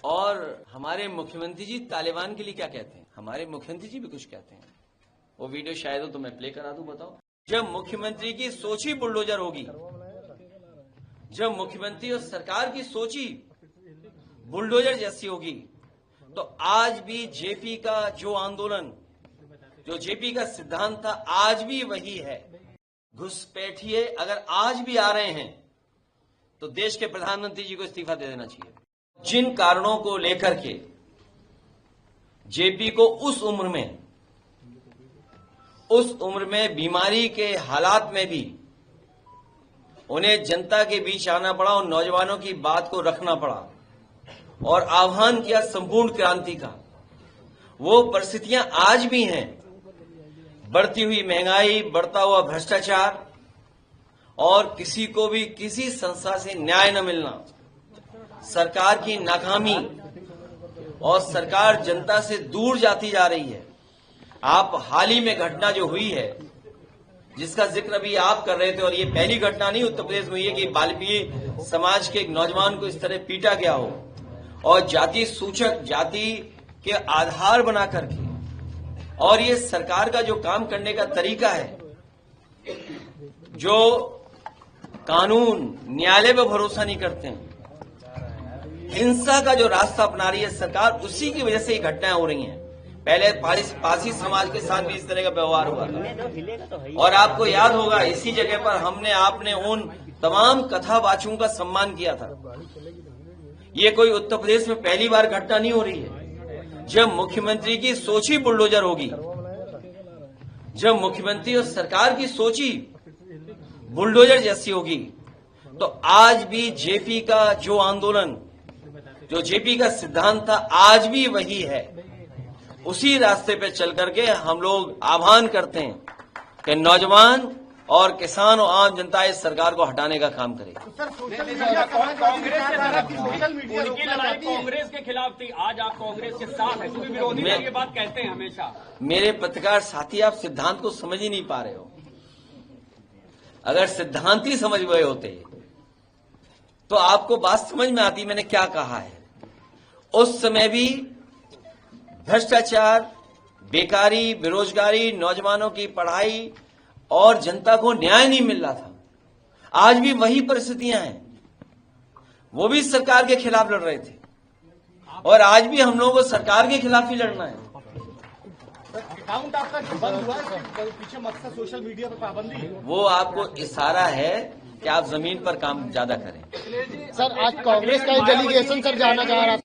और हमारे मुख्यमंत्री जी तालिबान के लिए क्या कहते हैं? हमारे मुख्यमंत्री जी भी कुछ कहते हैं। वो वीडियो शायद हो तो मैं प्ले करा दूं, बताओ। जब मुख्यमंत्री की सोच ही बुलडोजर होगी, जब मुख्यमंत्री और सरकार की सोच ही बुलडोजर जैसी होगी, तो आज भी जेपी का जो आंदोलन, जो जेपी का सिद्धांत था, आज भी वही है। घुसपैठिए अगर आज भी आ रहे हैं तो देश के प्रधानमंत्री जी को इस्तीफा दे देना चाहिए। जिन कारणों को लेकर के जेपी को उस उम्र में बीमारी के हालात में भी उन्हें जनता के बीच आना पड़ा और नौजवानों की बात को रखना पड़ा और आह्वान किया संपूर्ण क्रांति का। वो परिस्थितियां आज भी हैं। बढ़ती हुई महंगाई, बढ़ता हुआ भ्रष्टाचार और किसी को भी किसी संस्था से न्याय न मिलना, सरकार की नाकामी और सरकार जनता से दूर जाती जा रही है। आप हाल ही में घटना जो हुई है, जिसका जिक्र अभी आप कर रहे थे, और ये पहली घटना नहीं उत्तर प्रदेश में हुई है कि बाल्मीकि समाज के एक नौजवान को इस तरह पीटा गया हो और जाति सूचक, जाति के आधार बना करके, और ये सरकार का जो काम करने का तरीका है, जो कानून न्यायालय पर भरोसा नहीं करते हैं, हिंसा का जो रास्ता अपना रही है सरकार, उसी की वजह से ये घटनाएं हो रही हैं। पहले पारसी समाज के साथ भी इस तरह का व्यवहार हुआ था और आपको याद होगा इसी जगह पर आपने उन तमाम कथावाचकों का सम्मान किया था। ये कोई उत्तर प्रदेश में पहली बार घटना नहीं हो रही है। जब मुख्यमंत्री की सोच ही बुलडोजर होगी, जब मुख्यमंत्री और सरकार की सोच ही बुलडोजर जैसी होगी, तो आज भी जेपी का जो आंदोलन, जो जेपी का सिद्धांत था, आज भी वही है। उसी रास्ते पे चल करके हम लोग आह्वान करते हैं कि नौजवान और किसान और आम जनता इस सरकार को हटाने का काम करे। कांग्रेस के खिलाफ थी, आज आप कांग्रेस के साथ हैं, क्योंकि विरोधी ये बात कहते हैं हमेशा। मेरे पत्रकार साथी, आप सिद्धांत को समझ ही नहीं पा रहे हो। अगर सिद्धांत ही समझ गए होते तो आपको बात समझ में आती मैंने क्या कहा है। उस समय भी भ्रष्टाचार, बेकारी, बेरोजगारी, नौजवानों की पढ़ाई और जनता को न्याय नहीं मिल रहा था। आज भी वही परिस्थितियां हैं। वो भी सरकार के खिलाफ लड़ रहे थे और आज भी हम लोगों को सरकार के खिलाफ ही लड़ना है। अकाउंट आपका बंद हुआ है, पीछे मकसद सोशल मीडिया पर पाबंदी है। वो आपको इशारा है कि आप जमीन पर काम ज्यादा करें। सर, आज कांग्रेस का एक डेलीगेशन सर जाना चाह रहा था,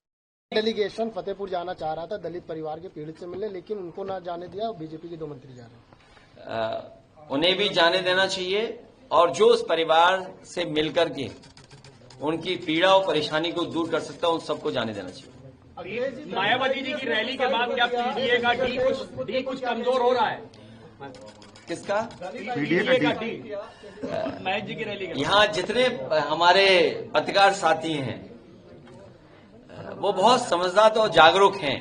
डेलीगेशन फतेहपुर जाना चाह रहा था दलित परिवार के पीड़ित से मिलने, लेकिन उनको ना जाने दिया। बीजेपी के 2 मंत्री जा रहे हैं। उन्हें भी जाने देना चाहिए और जो उस परिवार से मिलकर के उनकी पीड़ा और परेशानी को दूर कर सकता है, उन सबको जाने देना चाहिए। मायावती जी की रैली के बाद क्या पीडीए का डी कुछ कमजोर हो रहा है? किसका? पीडीए का डी, महेश जी की रैली के। यहाँ जितने हमारे पत्रकार साथी हैं वो बहुत समझदार और जागरूक हैं।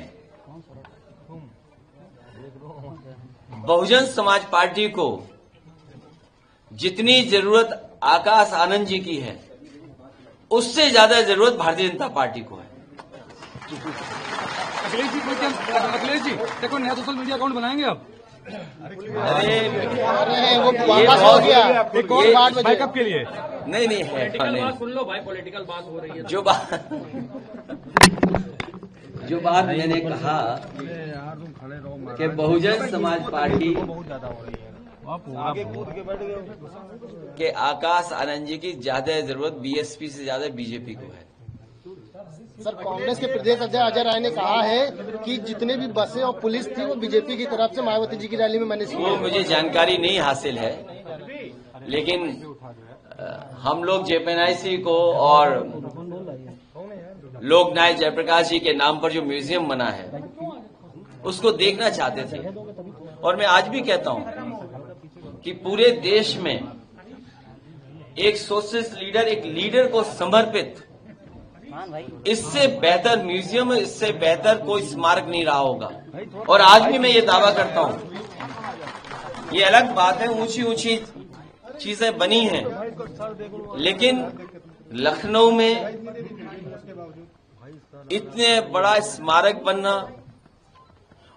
बहुजन समाज पार्टी को जितनी जरूरत आकाश आनंद जी की है, उससे ज्यादा जरूरत भारतीय जनता पार्टी को है। अखिलेश जी देखो, नया सोशल मीडिया अकाउंट बनाएंगे आप? अरे वो वापस हो गया एक और बैकअप के लिए। नहीं है, बात सुन लो भाई, पॉलिटिकल बात हो रही है। जो बात मैंने कहा कि बहुजन समाज पार्टी के आकाश आनंद जी की ज्यादा जरूरत बीएसपी से ज्यादा बीजेपी को है। सर, कांग्रेस के प्रदेश अध्यक्ष अजय राय ने कहा है कि जितने भी बसें और पुलिस थी वो बीजेपी की तरफ से मायावती जी की रैली में मैंने वो मुझे जानकारी नहीं हासिल है, लेकिन हम लोग जेपीएनआईसी को और लोक नायक जयप्रकाश जी के नाम पर जो म्यूजियम बना है उसको देखना चाहते थे। और मैं आज भी कहता हूं कि पूरे देश में एक सोशलिस्ट लीडर, एक लीडर को समर्पित इससे बेहतर म्यूजियम, इससे बेहतर कोई स्मारक नहीं रहा होगा। और आज भी मैं ये दावा करता हूं। ये अलग बात है, ऊंची ऊंची चीजें बनी हैं, लेकिन लखनऊ में इतने बड़ा स्मारक बनना,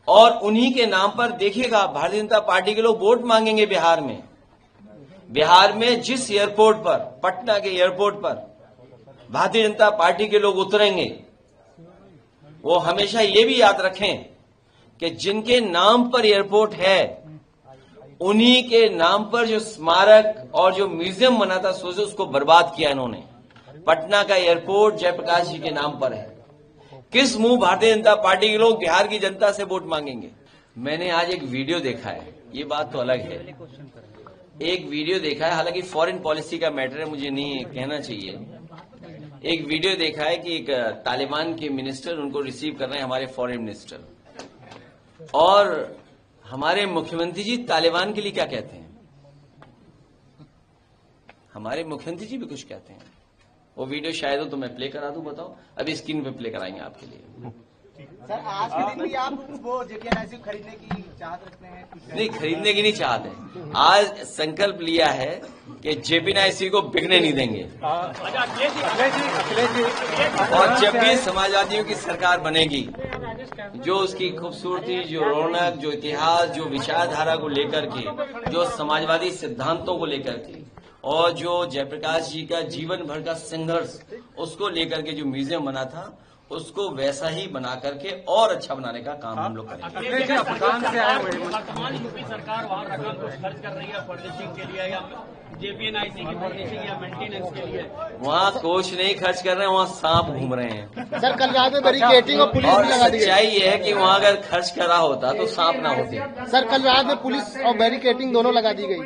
और उन्हीं के नाम पर देखिएगा भारतीय जनता पार्टी के लोग वोट मांगेंगे बिहार में। बिहार में जिस एयरपोर्ट पर, पटना के एयरपोर्ट पर भारतीय जनता पार्टी के लोग उतरेंगे, वो हमेशा ये भी याद रखें कि जिनके नाम पर एयरपोर्ट है, उन्हीं के नाम पर जो स्मारक और जो म्यूजियम बना था, सोचो उसको बर्बाद किया इन्होंने। पटना का एयरपोर्ट जयप्रकाश जी के नाम पर है। किस मुंह भारतीय जनता पार्टी के लोग बिहार की जनता से वोट मांगेंगे? मैंने आज एक वीडियो देखा है, ये बात तो अलग है। एक वीडियो देखा है, हालांकि फॉरेन पॉलिसी का मैटर है, मुझे नहीं कहना चाहिए। एक वीडियो देखा है कि एक तालिबान के मिनिस्टर उनको रिसीव कर रहे हैं, हमारे फॉरेन मिनिस्टर, और हमारे मुख्यमंत्री जी तालिबान के लिए क्या कहते हैं? हमारे मुख्यमंत्री जी भी कुछ कहते हैं। वो वीडियो शायद हो तो मैं प्ले करा दूं, बताओ। अभी स्क्रीन पे प्ले कराएंगे आपके लिए। सर, आज के दिन भी आप वो जेपीएनआईसी खरीदने की चाहत रखते हैं? नहीं, खरीदने की नहीं चाहत है। आज संकल्प लिया है कि जेपीएनआईसी को बिकने नहीं देंगे, और जब भी समाजवादियों की सरकार बनेगी, जो उसकी खूबसूरती, जो रौनक, जो इतिहास, जो विचारधारा को लेकर के, जो समाजवादी सिद्धांतों को लेकर के, और जो जयप्रकाश जी का जीवन भर का संघर्ष, उसको लेकर के जो म्यूजियम बना था, उसको वैसा ही बना करके और अच्छा बनाने का काम हम लोग करेंगे। वर्तमान यूपी सरकार वहाँ रकम कुछ खर्च कर रही है फर्निशिंग के लिए, या जेपीएनआईसी की फर्निशिंग या मेंटेनेंस के लिए? वहाँ कुछ नहीं खर्च कर रहे हैं, वहाँ सांप घूम रहे हैं। सर, कल रात में बैरिकेडिंग और पुलिस भी लगा दी गई। सच्चाई ये है कि वहाँ अगर खर्च करा होता तो सांप ना होते। सर, कल रात में पुलिस और बैरिकेडिंग दोनों लगा दी गई।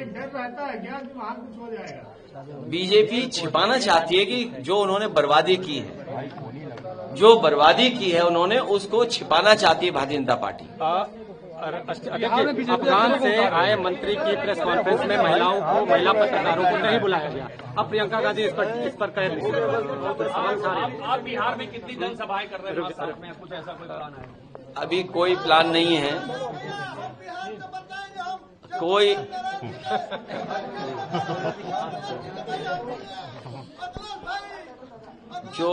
बीजेपी छिपाना चाहती है कि जो उन्होंने बर्बादी की है, जो बर्बादी की है उन्होंने, उसको छिपाना चाहती है भारतीय जनता पार्टी। अफगान से आए मंत्री की प्रेस कॉन्फ्रेंस में महिलाओं को, महिला पत्रकारों को नहीं बुलाया गया। अब प्रियंका गांधी इस पर कह रही है। आप बिहार में कितनी जनसभाएं कर रहे हैं? साथ में कुछ ऐसा कोई प्लान है? अभी कोई प्लान नहीं है, कोई जो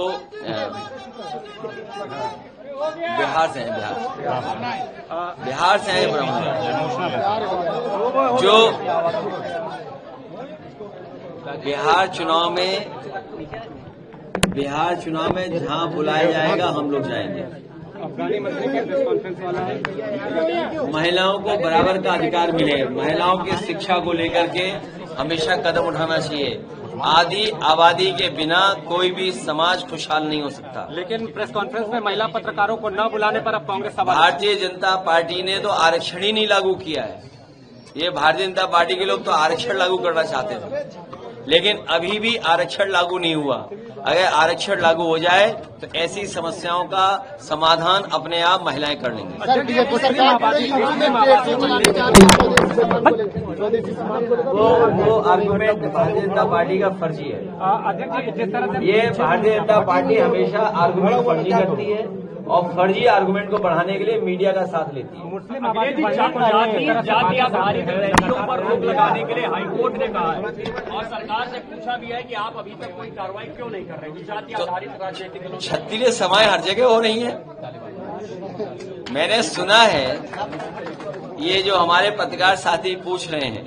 बिहार से है, बिहार से है ब्राह्मण, जो बिहार चुनाव में जहां बुलाया जाएगा हम लोग जाएंगे। अफगानी मंत्री के प्रेस कॉन्फ्रेंस वाला महिलाओं को बराबर का अधिकार मिले, महिलाओं की शिक्षा को लेकर के हमेशा कदम उठाना चाहिए। आदि आबादी के बिना कोई भी समाज खुशहाल नहीं हो सकता। लेकिन प्रेस कॉन्फ्रेंस में महिला पत्रकारों को न बुलाने पर अब कांग्रेस भारतीय जनता पार्टी ने तो आरक्षण ही नहीं लागू किया है। ये भारतीय जनता पार्टी के लोग तो आरक्षण लागू करना चाहते थे, लेकिन अभी भी आरक्षण लागू नहीं हुआ। अगर आरक्षण लागू हो जाए तो ऐसी समस्याओं का समाधान अपने आप महिलाएं कर लेंगी। वो आर्गुमेंट भारतीय जनता पार्टी का फर्जी है। ये भारतीय जनता पार्टी हमेशा आर्गुमेंट फर्जी करती है, और फर्जी आर्गुमेंट को बढ़ाने के लिए मीडिया का साथ लेती है। जाति आधारित रैलियों पर रोक लगाने के लिए हाईकोर्ट ने कहा है, और सरकार से पूछा भी है कि आप अभी तक कोई कार्रवाई क्यों नहीं कर रहे? जाति आधारित राजनीतिक क्षत्रिय समाज हर जगह हो रही है। मैंने सुना है, ये जो हमारे पत्रकार साथी पूछ रहे हैं,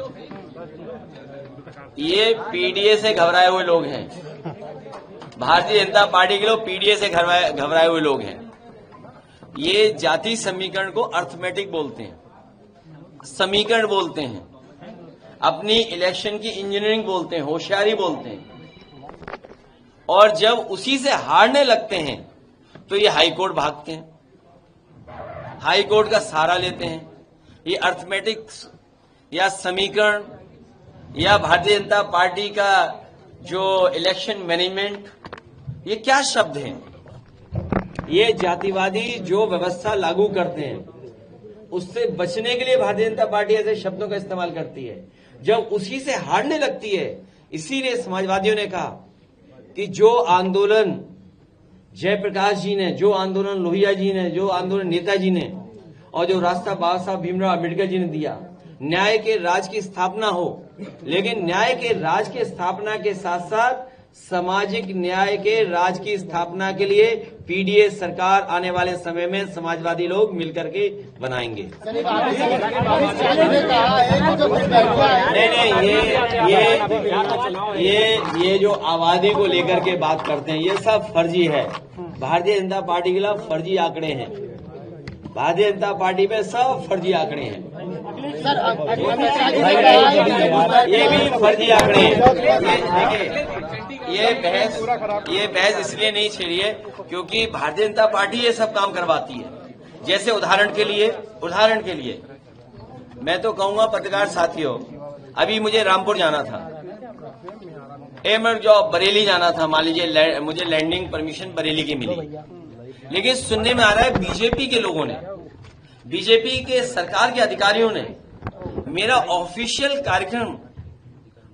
ये पीडीए से घबराए हुए लोग हैं। भारतीय जनता पार्टी के लोग पीडीए से घबराए हुए लोग हैं। ये जाति समीकरण को अर्थमेटिक बोलते हैं, समीकरण बोलते हैं, अपनी इलेक्शन की इंजीनियरिंग बोलते हैं, होशियारी बोलते हैं, और जब उसी से हारने लगते हैं तो ये हाईकोर्ट भागते हैं, हाईकोर्ट का सहारा लेते हैं। ये अर्थमेटिक्स या समीकरण या भारतीय जनता पार्टी का जो इलेक्शन मैनेजमेंट, ये क्या शब्द हैं? ये जातिवादी जो व्यवस्था लागू करते हैं, उससे बचने के लिए भारतीय जनता पार्टी ऐसे शब्दों का इस्तेमाल करती है। जब उसी से हारने लगती है, इसीलिए समाजवादियों ने कहा कि जो आंदोलन जयप्रकाश जी ने, जो आंदोलन लोहिया जी ने, जो आंदोलन नेताजी ने, और जो रास्ता बाबा साहब भीमराव अम्बेडकर जी ने दिया, न्याय के राज की स्थापना हो, लेकिन न्याय के राज की स्थापना के साथ साथ सामाजिक न्याय के राज की स्थापना के लिए पीडीए सरकार आने वाले समय में समाजवादी लोग मिलकर के बनाएंगे। नहीं, ये जो आबादी को लेकर के बात करते हैं ये सब फर्जी है। भारतीय जनता पार्टी के खिलाफ फर्जी आंकड़े हैं। भारतीय जनता पार्टी में सब फर्जी आंकड़े हैं। ये भी फर्जी आंकड़े हैं। देखिए, ये बहस इसलिए नहीं छेड़ी है क्योंकि भारतीय जनता पार्टी ये सब काम करवाती है। जैसे उदाहरण के लिए मैं तो कहूंगा पत्रकार साथियों, अभी मुझे रामपुर जाना था, जो बरेली जाना था, मान लीजिए मुझे लैंडिंग परमिशन बरेली की मिली, लेकिन सुनने में आ रहा है बीजेपी के लोगों ने, बीजेपी के सरकार के अधिकारियों ने मेरा ऑफिशियल कार्यक्रम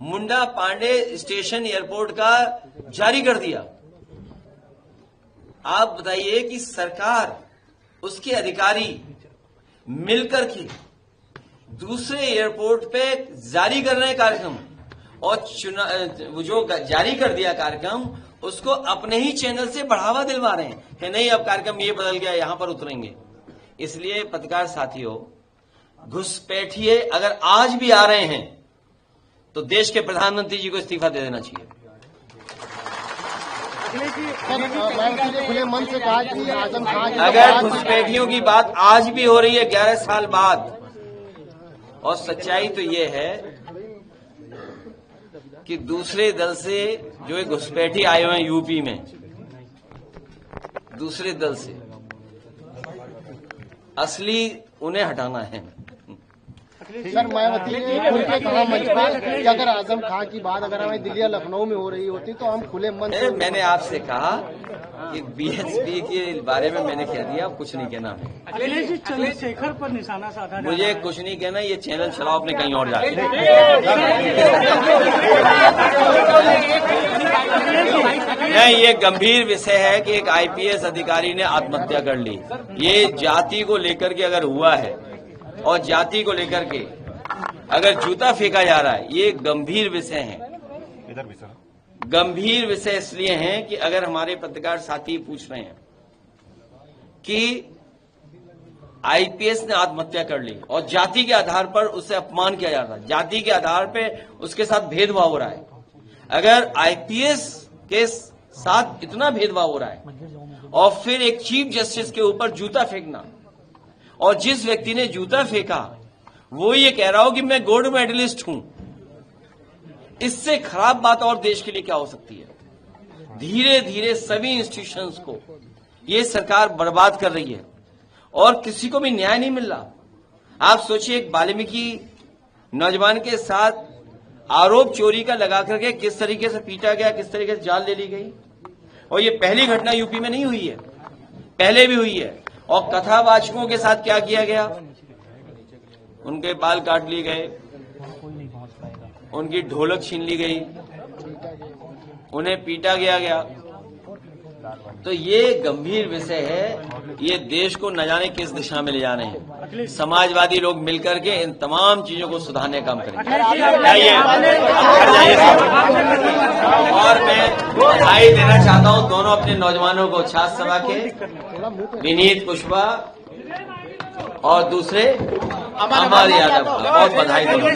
मुंडा पांडे स्टेशन एयरपोर्ट का जारी कर दिया। आप बताइए कि सरकार, उसके अधिकारी मिलकर के दूसरे एयरपोर्ट पे जारी कर रहे हैं कार्यक्रम, और जो जारी कर दिया कार्यक्रम उसको अपने ही चैनल से बढ़ावा दिलवा रहे हैं कि नहीं अब कार्यक्रम ये बदल गया, यहां पर उतरेंगे। इसलिए पत्रकार साथियों, घुसपैठिए अगर आज भी आ रहे हैं तो देश के प्रधानमंत्री जी को इस्तीफा दे देना चाहिए। खुले मन से कहा कि आजम खान अगर घुसपैठियों की बात आज भी हो रही है 11 साल बाद, और सच्चाई तो ये है कि दूसरे दल से जो एक घुसपैठी आए हुए हैं यूपी में, दूसरे दल से असली उन्हें हटाना है। सर, मायावती ने खुल के कहा मंच पर कि अगर आजम खान की बात अगर हमें दिल्ली या लखनऊ में हो रही होती तो हम खुले मन से। मैंने आपसे कहा कि बीएसपी के बारे में मैंने कह दिया, कुछ नहीं कहना। अखिलेश जी चंद्रशेखर पर निशाना साधा, मुझे कुछ नहीं कहना, ये चैनल चलाओ अपने कहीं और जाके। नहीं, ये गंभीर विषय है कि एक आईपीएस अधिकारी ने आत्महत्या कर ली। ये जाति को लेकर के अगर हुआ है और जाति को लेकर के अगर जूता फेंका जा रहा है, ये गंभीर विषय है। गंभीर विषय इसलिए हैं कि अगर हमारे पत्रकार साथी पूछ रहे हैं कि आईपीएस ने आत्महत्या कर ली और जाति के आधार पर उससे अपमान किया जा रहा है, जाति के आधार पर उसके साथ भेदभाव हो रहा है, अगर आईपीएस के साथ इतना भेदभाव हो रहा है और फिर एक चीफ जस्टिस के ऊपर जूता फेंकना, और जिस व्यक्ति ने जूता फेंका वो ये कह रहा हो कि मैं गोल्ड मेडलिस्ट हूं, इससे खराब बात और देश के लिए क्या हो सकती है। धीरे धीरे सभी इंस्टीट्यूशंस को ये सरकार बर्बाद कर रही है और किसी को भी न्याय नहीं मिल रहा। आप सोचिए, एक वाल्मीकि नौजवान के साथ आरोप चोरी का लगा करके किस तरीके से पीटा गया, किस तरीके से जान ले ली गई, और ये पहली घटना यूपी में नहीं हुई है, पहले भी हुई है। और कथावाचकों के साथ क्या किया गया, उनके बाल काट लिए गए, उनकी ढोलक छीन ली गई, उन्हें पीटा गया। तो ये गंभीर विषय है, ये देश को न जाने किस दिशा में ले जा रहे हैं। समाजवादी लोग मिलकर के इन तमाम चीजों को सुधारने का काम करेंगे। जाइए, घर जाइए। और मैं बधाई देना चाहता हूं दोनों अपने नौजवानों को, छात्र सभा के विनीत पुष्पा और दूसरे अमर यादव, बहुत बधाई दूंगा।